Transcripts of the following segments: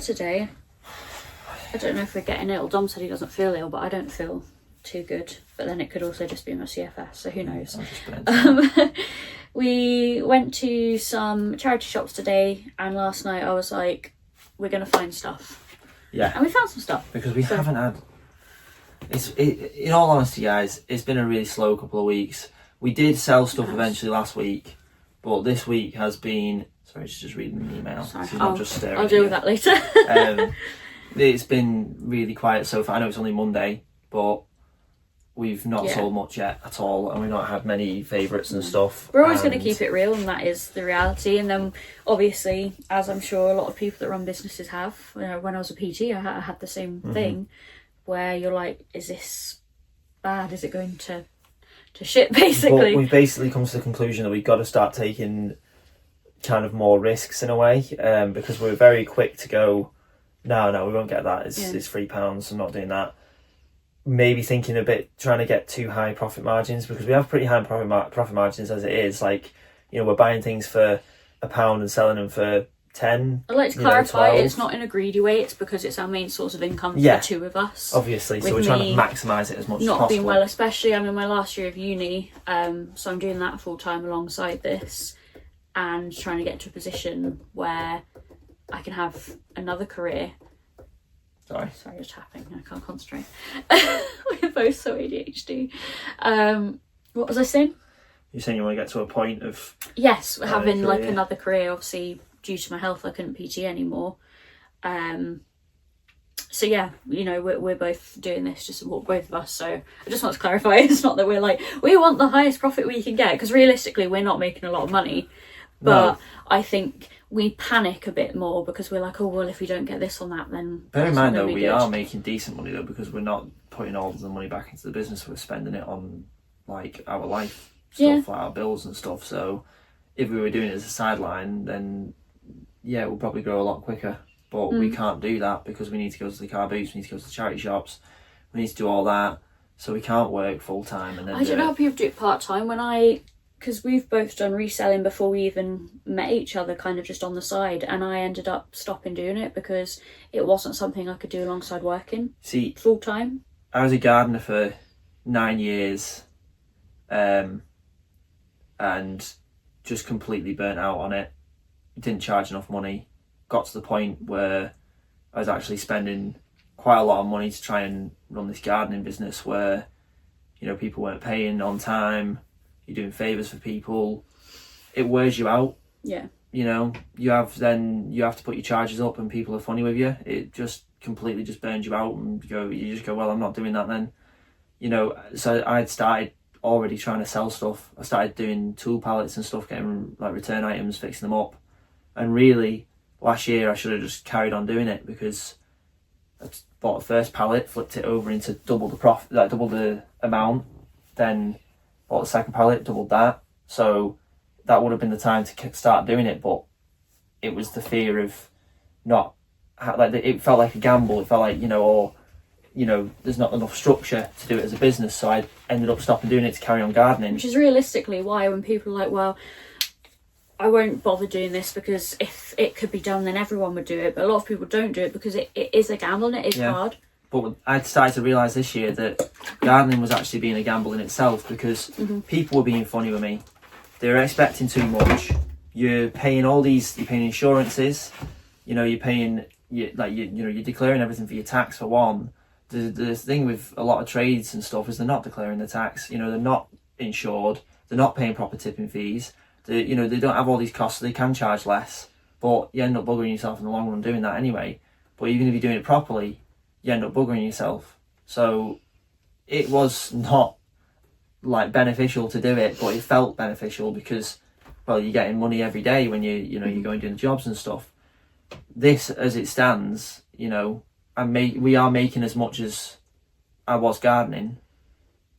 today. I don't know if we're getting ill. Dom said he doesn't feel ill, but I don't feel too good. But then it could also just be my CFS, so who knows. We went to some charity shops today, and last night I was like, we're going to find stuff. Yeah. And we found some stuff. Because we haven't had... in all honesty, guys, it's been a really slow couple of weeks. We did sell stuff eventually last week, but this week has been... Sorry, she's just reading an email. Sorry. She's not just staring I'll deal with that later. It's been really quiet so far. I know it's only Monday, but we've not sold much yet at all, and we've not had many favourites and stuff. We're always going to keep it real, and that is the reality. And then, obviously, as I'm sure a lot of people that run businesses have, you know, when I was a PT, I had the same thing, where you're like, is this bad? Is it going to shit, basically? But we've basically come to the conclusion that we've got to start taking kind of more risks in a way, because we're very quick to go, no, we won't get that. It's £3. I'm not doing that. Maybe thinking a bit, trying to get too high profit margins, because we have pretty high profit margins as it is. Like, you know, we're buying things for £1 and selling them for 10. I'd like to clarify, it's not in a greedy way. It's because it's our main source of income for the two of us. Obviously, so we're trying to maximise it as much as possible. Not being well, especially I'm in my last year of uni, so I'm doing that full time alongside this, and trying to get to a position where I can have another career. Sorry, you're tapping. I can't concentrate. We're both so ADHD. What was I saying? You're saying you want to get to a point of... Yes, having like another career. Obviously, due to my health, I couldn't PT anymore. So yeah, you know, we're both doing this just to support both of us. So I just want to clarify, it's not that we're like, we want the highest profit we can get, because realistically, we're not making a lot of money. But I think we panic a bit more because we're like, oh, well, if we don't get this on that, then... Bear in mind, though, we are making decent money, though, because we're not putting all the money back into the business. We're spending it on, like, our life stuff, like our bills and stuff. So if we were doing it as a sideline, then, yeah, we'll probably grow a lot quicker. But we can't do that because we need to go to the car boots, we need to go to the charity shops, we need to do all that. So we can't work full-time and then I don't know how people do it part-time. Because we've both done reselling before we even met each other, kind of just on the side, and I ended up stopping doing it because it wasn't something I could do alongside working full time. I was a gardener for 9 years, and just completely burnt out on it. Didn't charge enough money. Got to the point where I was actually spending quite a lot of money to try and run this gardening business where, you know, people weren't paying on time. You're doing favours for people. It wears you out. Yeah. You know, you have to put your charges up and people are funny with you. It just completely just burns you out, and you just go, well, I'm not doing that then. You know, so I'd started already trying to sell stuff. I started doing tool pallets and stuff, getting like return items, fixing them up. And really, last year I should have just carried on doing it, because I bought the first pallet, flipped it over into double the profit, like double the amount, then bought the second pallet, doubled that. So that would have been the time to start doing it, but it was the fear of not, like, it felt like a gamble. It felt like, there's not enough structure to do it as a business. So I ended up stopping doing it to carry on gardening. Which is realistically why when people are like, well, I won't bother doing this because if it could be done, then everyone would do it. But a lot of people don't do it because it is a gamble and it is hard. But I started to realise this year that gardening was actually being a gamble in itself, because people were being funny with me. They were expecting too much. You're paying you're paying insurances, you're paying, you're declaring everything for your tax for one. The thing with a lot of trades and stuff is they're not declaring the tax, they're not insured, they're not paying proper tipping fees, they don't have all these costs, so they can charge less, but you end up buggering yourself in the long run doing that anyway. But even if you're doing it properly, you end up buggering yourself. So it was not like beneficial to do it, but it felt beneficial because, well, you're getting money every day when you're going doing jobs and stuff. This, as it stands, we are making as much as I was gardening,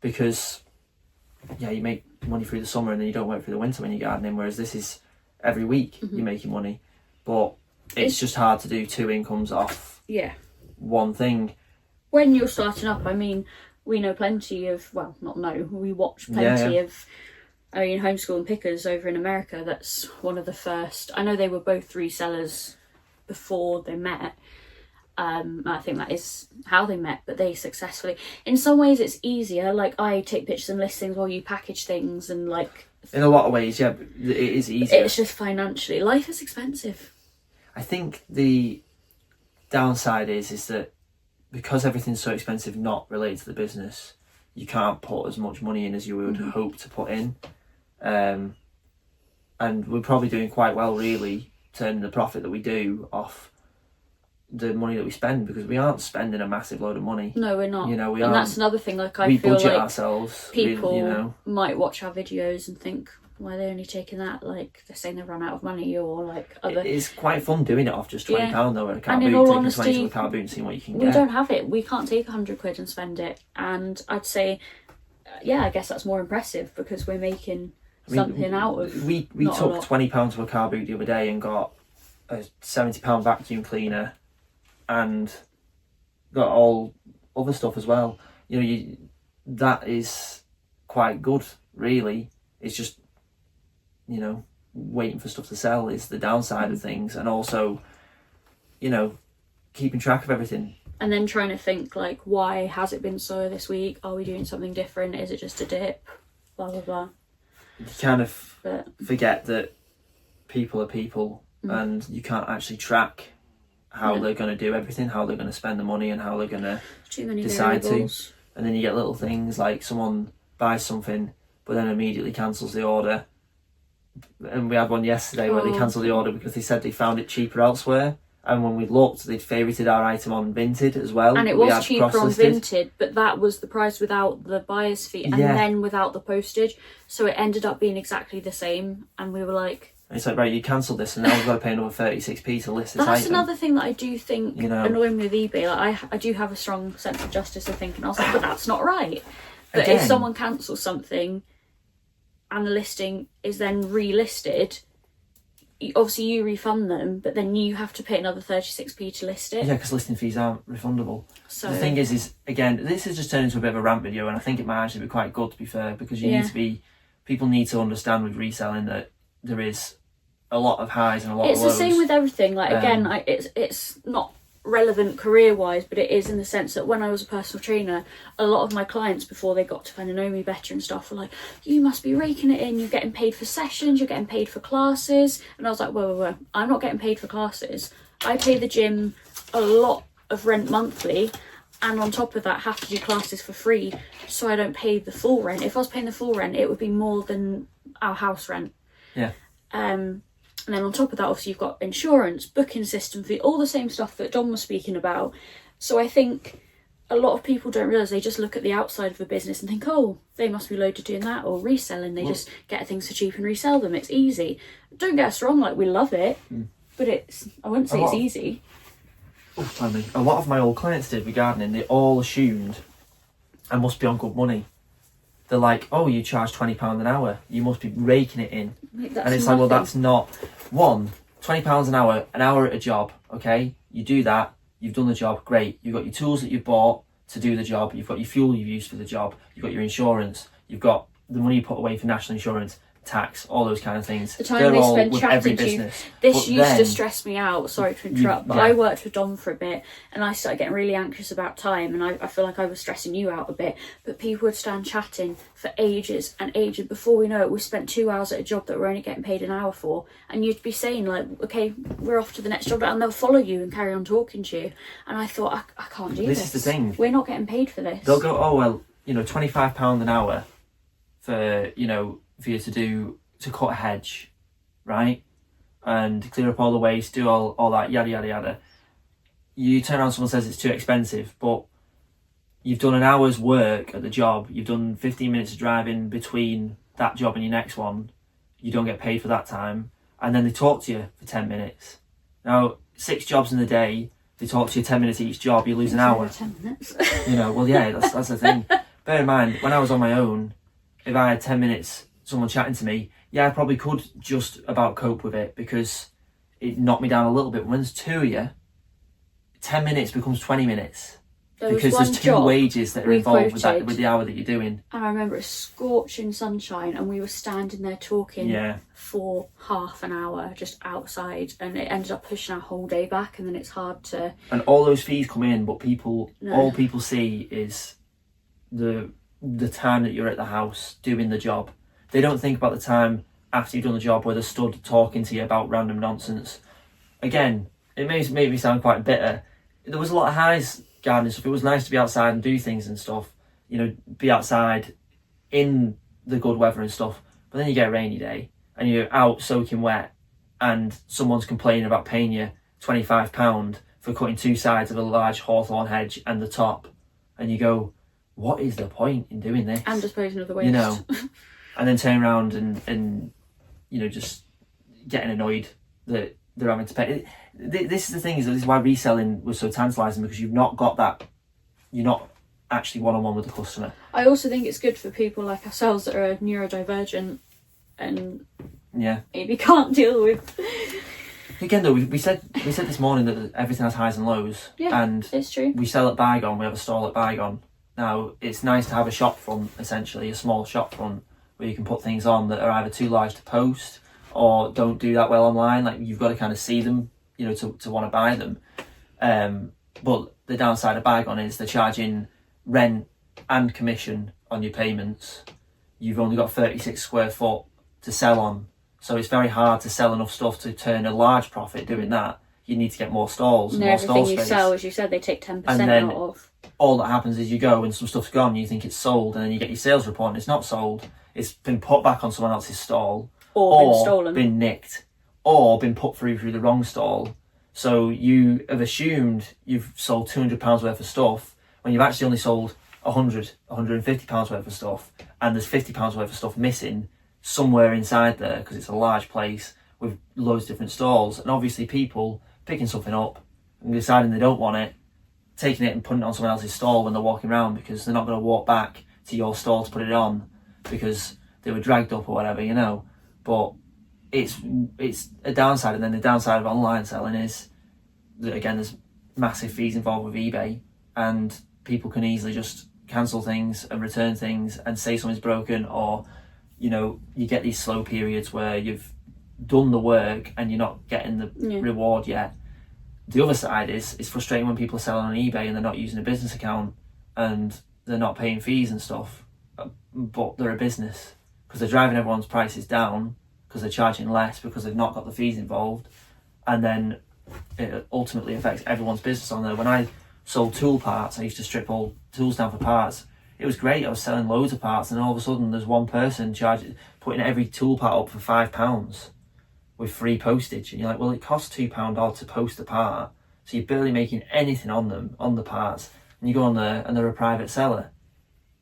because you make money through the summer and then you don't work through the winter when you're gardening, whereas this is every week you're making money. But it's just hard to do two incomes off one thing. When you're starting up, I mean, we know plenty of, well, not know, we watch plenty of, Homeschool and Pickers over in America. That's one of the first. I know they were both resellers before they met. I think that is how they met, but they successfully. In some ways, it's easier. Like, I take pictures and list things while you package things, and like. In a lot of ways, yeah, it is easier. It's just financially, life is expensive. I think the downside is that because everything's so expensive, not related to the business, you can't put as much money in as you would hope to put in. And we're probably doing quite well, really, turning the profit that we do off the money that we spend, because we aren't spending a massive load of money. No, we're not. You know, and that's another thing. Like, I we feel budget like ourselves. people you know, might watch our videos and think, why are they only taking that? Like, they're saying they've run out of money, or like other. It's quite fun doing it off just £20 though, and a car And boot, in all taking honesty, 20 to a car boot and seeing what you can we get. don't have it. We can't take £100 and spend it. And I'd say, yeah, I guess that's more impressive, because we're making something out of. We took £20 to a car boot the other day and got a £70 vacuum cleaner, and got all other stuff as well. You know, that is quite good, really. It's just, you know, waiting for stuff to sell is the downside of things, and also, you know, keeping track of everything. And then trying to think, like, why has it been so this week? Are we doing something different? Is it just a dip? Blah, blah, blah. You kind of forget that people are people, and you can't actually track how they're going to do everything, how they're going to spend the money, and how they're going to decide variables. to. And then you get little things like someone buys something but then immediately cancels the order. And we had one yesterday where they cancelled the order because they said they found it cheaper elsewhere. And when we looked, they'd favorited our item on Vinted as well. And it was cheaper on Vinted, but that was the price without the buyer's fee, and then without the postage. So it ended up being exactly the same. And we were like... It's like, right, you cancelled this, and now we've got to pay another 36p to list this That's item. another thing that I do think annoying with eBay. Like, I do have a strong sense of justice of thinking. I was like, but that's not right. But if someone cancels something and the listing is then relisted, obviously you refund them, but then you have to pay another 36p to list it. Yeah, because listing fees aren't refundable. So the thing is again, this has just turned into a bit of a rant video, and I think it might actually be quite good, to be fair, because you need to be, people need to understand with reselling that there is a lot of highs and a lot of lows. It's the same with everything. Like, again, it's not relevant career-wise, but it is in the sense that when I was a personal trainer, a lot of my clients, before they got to kind of know me better and stuff, were like, you must be raking it in, you're getting paid for sessions, you're getting paid for classes. And I was like, whoa, I'm not getting paid for classes. I pay the gym a lot of rent monthly, and on top of that have to do classes for free, so I don't pay the full rent. If I was paying the full rent, it would be more than our house rent. Yeah. And then on top of that, obviously you've got insurance, booking system fee, all the same stuff that Don was speaking about. So I think a lot of people don't realise, they just look at the outside of a business and think, oh, they must be loaded doing that, or reselling. They just get things for cheap and resell them. It's easy. Don't get us wrong, like, we love it, but I wouldn't say it's easy. A lot of my old clients did with gardening, they all assumed I must be on good money. They're like, oh, you charge £20 an hour, you must be raking it in. And it's like, well, that's not. £20 an hour at a job, okay? You do that, you've done the job, great. You've got your tools that you've bought to do the job, you've got your fuel you've used for the job, you've got your insurance, you've got the money you put away for national insurance, tax, all those kind of things. The time they spend chatting to you. This But used to stress me out, sorry to interrupt, but I worked with Dom for a bit, and I started getting really anxious about time, and I feel like I was stressing you out a bit, but people would stand chatting for ages and ages. Before we know it, we spent 2 hours at a job that we're only getting paid an hour for, and you'd be saying, like, okay, we're off to the next job, and they'll follow you and carry on talking to you. And I thought, I can't do this. This is the thing. We're not getting paid for this. They'll go, oh, well, £25 an hour for you to cut a hedge, right? And clear up all the waste, do all that, yada, yada, yada. You turn around, someone says it's too expensive, but you've done an hour's work at the job, you've done 15 minutes of driving between that job and your next one, you don't get paid for that time, and then they talk to you for 10 minutes. Now, 6 jobs in the day, they talk to you 10 minutes each job, you lose an hour. 10 minutes. Well, yeah, that's the thing. Bear in mind, when I was on my own, if I had 10 minutes, someone chatting to me, I probably could just about cope with it because it knocked me down a little bit. When there's 2 of you, 10 minutes becomes 20 minutes. There was because one there's two job wages that are we involved with that, quoted. with the hour that you're doing. And I remember it was scorching sunshine, and we were standing there talking Yeah. for half an hour just outside, and it ended up pushing our whole day back. And then it's hard to. And all those fees come in, but No. all people see is the time that you're at the house doing the job. They don't think about the time after you've done the job where they're stood talking to you about random nonsense. Again, it made me sound quite bitter. There was a lot of highs gardening stuff. It was nice to be outside and do things and stuff. You know, be outside in the good weather and stuff. But then you get a rainy day and you're out soaking wet, and someone's complaining about paying you £25 for cutting two sides of a large hawthorn hedge and the top, and you go, what is the point in doing this? And disposing of the waste. You know, and then turn around and you know, just getting annoyed that they're having to pay. This is the thing, this is why reselling was so tantalising, because you've not got that, you're not actually one-on-one with the customer. I also think it's good for people like ourselves that are neurodivergent and Yeah. maybe can't deal with. Again though, we said this morning that everything has highs and lows. Yeah, and it's true. we sell at Bygone, we have a stall at Bygone. Now, it's nice to have a shop front, essentially, a small shop front, where you can put things on that are either too large to post or don't do that well online. Like, you've got to kind of see them, you know, to want to buy them. But the downside of Bygone is they're charging rent and commission on your payments. You've only got 36 square foot to sell on. So it's very hard to sell enough stuff to turn a large profit doing that. You need to get more stalls and And more stall everything you space. sell, as you said, they take 10% And then out of. All that happens is you go and some stuff's gone, you think it's sold, and then you get your sales report and it's not sold. It's been put back on someone else's stall, Or been stolen. been nicked, or been put through the wrong stall. So you have assumed you've sold £200 worth of stuff when you've actually only sold £150 worth of stuff, and there's £50 worth of stuff missing somewhere inside there because it's a large place with loads of different stalls. And obviously people picking something up and deciding they don't want it, taking it and putting it on someone else's stall when they're walking around, because they're not going to walk back to your stall to put it on because they were dragged up or whatever, you know. But it's a downside. And then the downside of online selling is that, again, there's massive fees involved with eBay, and people can easily just cancel things and return things and say something's broken, or, you know, you get these slow periods where you've done the work and you're not getting the reward yet. The other side is it's frustrating when people are selling on eBay and they're not using a business account and they're not paying fees and stuff, but they're a business, because they're driving everyone's prices down because they're charging less because they've not got the fees involved, and then it ultimately affects everyone's business on there. When I sold tool parts, I used to strip all tools down for parts. It was great, I was selling loads of parts, and all of a sudden there's one person putting every tool part up for £5 with free postage, and you're like, well, it costs £2 odd to post the part, so you're barely making anything on them, on the parts, and you go on there and they're a private seller,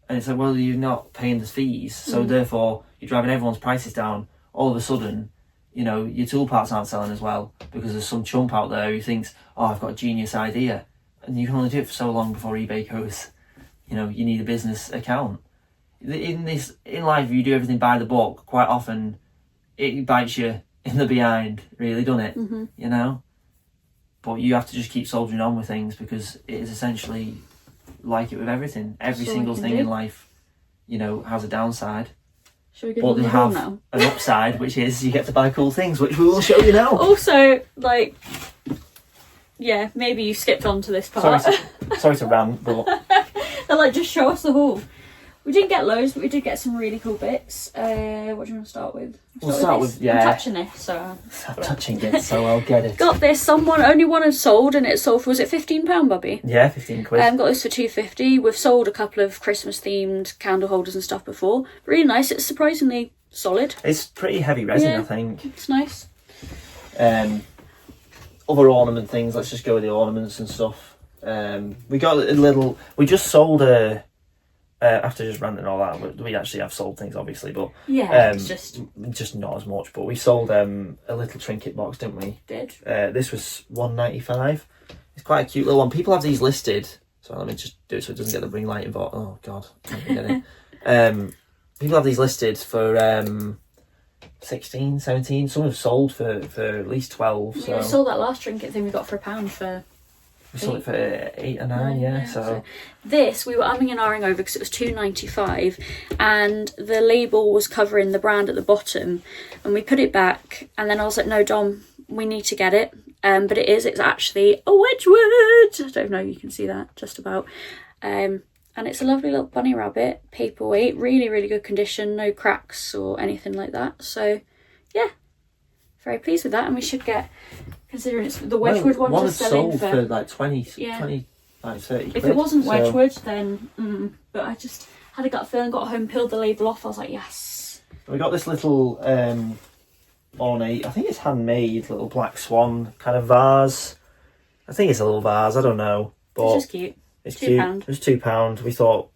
and it's like, well, you're not paying the fees, so therefore you're driving everyone's prices down. All of a sudden, you know, your tool parts aren't selling as well because there's some chump out there who thinks, oh, I've got a genius idea, and you can only do it for so long before eBay goes, you know, you need a business account. In life, if you do everything by the book, quite often it bites you in the behind, really, doesn't it? You know? But you have to just keep soldiering on with things, because it is essentially like it with everything. Every single thing in life, you know, has a downside. Shall we go But to they the hall have now? an upside, which is you get to buy cool things, which we will show you now. Also, like, yeah, maybe you skipped on to this part. Sorry to rant, but They're like, just show us the hall. We didn't get loads, but we did get some really cool bits. What do you want to start with? We'll start this? with, yeah. I'm touching this, so... I'm touching it, so I'll get it. Got this. Only one had sold, and it sold for, was it £15, Bobby? Yeah, 15 quid. Got this for £2.50. We've sold a couple of Christmas-themed candle holders and stuff before. Really nice. It's surprisingly solid. It's pretty heavy resin, Yeah. I think. It's nice. Other ornament things, let's just go with the ornaments and stuff. We got a little... We just sold a... after just ranting all that, we actually have sold things, obviously, but Yeah, it's just not as much. But we sold a little trinket box, didn't we? Did. This was £1.95. It's quite a cute little one. People have these listed. So let me just do it so it doesn't get the ring light involved. Oh God, can't get it. People have these listed for 16, 17. Some have sold for at least 12. So Yeah, we sold that last trinket thing we got for £1 for We sold it for 8 or 9, yeah. So this we were umming and ahhing over because it was £2.95, and the label was covering the brand at the bottom, and we put it back, and then I was like, no, Dom, we need to get it. But it's actually a Wedgwood. I don't know if you can see that, just about. And it's a lovely little bunny rabbit, paperweight, really, really good condition, no cracks or anything like that. So, yeah, very pleased with that. And we should get, considering it's the Wedgwood one just selling for like 20, like 30 quid. If it wasn't Wedgwood, then, but I just had a gut feeling, got home, peeled the label off. I was like, yes. We got this little ornate, I think it's handmade, little black swan kind of vase. I think it's a little vase, I don't know. But it's just cute. It's £2. cute. It was £2. We thought,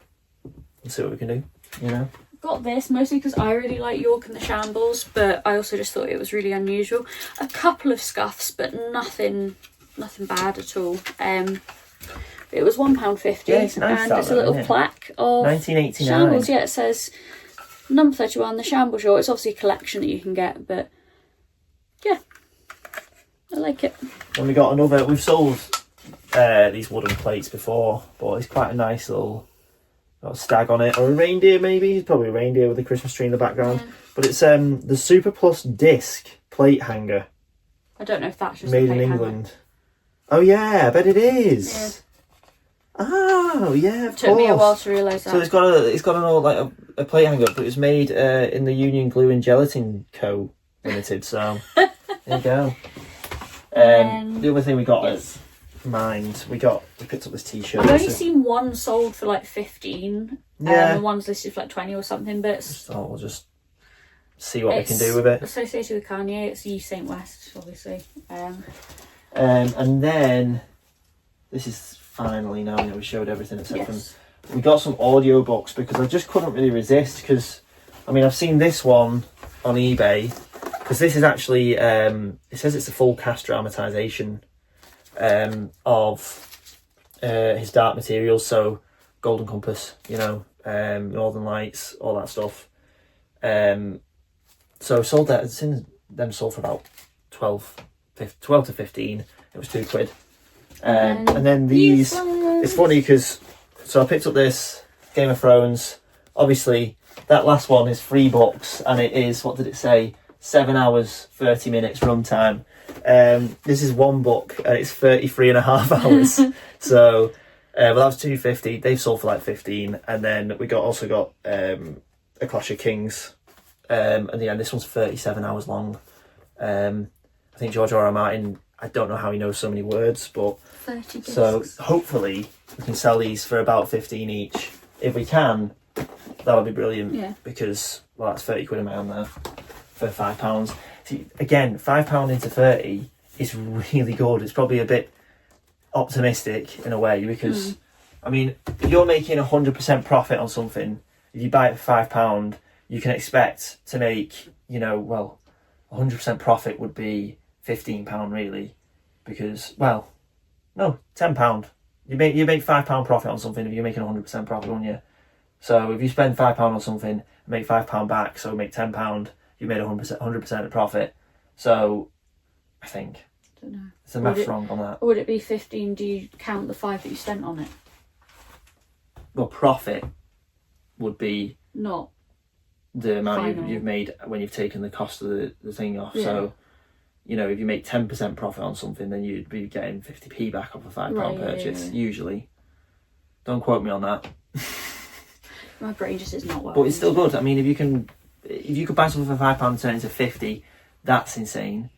let's see what we can do, you know. Got this mostly because I really like York and the Shambles, but I also just thought it was really unusual. A couple of scuffs, but nothing bad at all. It was £1.50, yeah, it's nice, and it's a little plaque of 1989. Shambles. Yeah, it says number 31, the Shambles York. It's obviously a collection that you can get, but yeah, I like it. And we got another. We've sold these wooden plates before, but it's quite a nice little. Got a stag on it, or a reindeer maybe. It's probably a reindeer with a Christmas tree in the background. Yeah. But it's the Super Plus disc plate hanger. I don't know if that's just made in England. Hanger. Oh yeah, I bet it is. Yeah. Oh yeah, of course. Took me a while to realise that. So it's got an old like a plate hanger, but it was made in the Union Glue and Gelatin Co. Limited. So there you go. The other thing we got is. Mind, we picked up this t-shirt. I've only seen one sold for like 15. Yeah. The one's listed for like 20 or something, but so we'll just see what we can do with it. Associated with Kanye, it's Ye Saint West, obviously. And then this is finally now we showed everything except from we got some audio books because I just couldn't really resist because I mean I've seen this one on eBay because this is actually it says it's a full cast dramatisation of his Dark Materials, so Golden Compass, you know, Northern Lights, all that stuff. So sold that, since them sold for about 12 to 15. It was £2. And then these, it's funny because, so I picked up this Game of Thrones. Obviously, that last one is 3 books, and it is, what did it say? 7 hours, 30 minutes runtime. This is 1 book and it's 33.5 hours. So well, that was £2.50. They've sold for like 15. And then we also got A Clash of Kings, and this one's 37 hours long. I think George R.R. Martin, I don't know how he knows so many words, but 30 discs. So hopefully we can sell these for about 15 each. If we can, that would be brilliant. Yeah. Because well, that's 30 quid a man there for £5. See, again, £5 into 30 is really good. It's probably a bit optimistic in a way because, I mean, if you're making 100% profit on something, if you buy it for £5, you can expect to make, 100% profit would be £15 really, because no, £10. You make £5 profit on something if you're making 100% profit, wouldn't you? So if you spend £5 on something and make £5 back, so make £10, you made 100% of profit. So I think don't know. It's the maths wrong on that. Or would it be 15? Do you count the 5 that you spent on it? Well, profit would be not the amount final. you've made when you've taken the cost of the thing off. Yeah. So, if you make 10% profit on something, then you'd be getting 50p back off a £5 purchase, usually. Don't quote me on that. My brain just is not working. But it's still good. I mean, if you could buy something for £5 and turn it into 50, that's insane.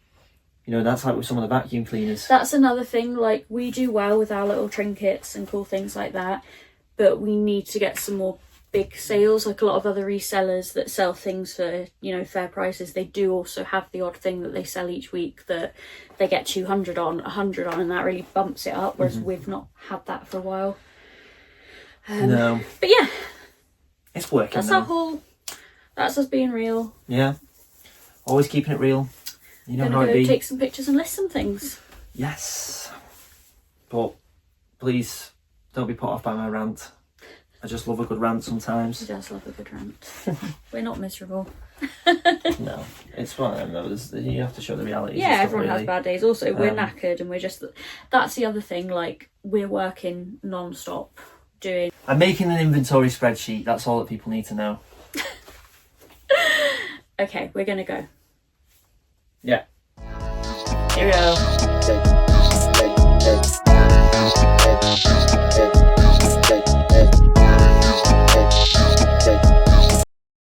That's like with some of the vacuum cleaners. That's another thing, like, we do well with our little trinkets and cool things like that, but we need to get some more big sales. Like a lot of other resellers that sell things for, fair prices, they do also have the odd thing that they sell each week that they get 200 on, 100 on, and that really bumps it up, whereas we've not had that for a while. No. But yeah. It's working. That's our whole... That's us being real. Yeah. Always keeping it real. You know how it be. Take some pictures and list some things. Yes. But please don't be put off by my rant. I just love a good rant sometimes. He does love a good rant. We're not miserable. No, it's one of them though. You have to show the reality. Yeah, everyone has bad days. Also, we're knackered, and we're just. That's the other thing. Like, we're working non-stop, doing. I'm making an inventory spreadsheet. That's all that people need to know. Okay, we're gonna go. Yeah. Cheerio.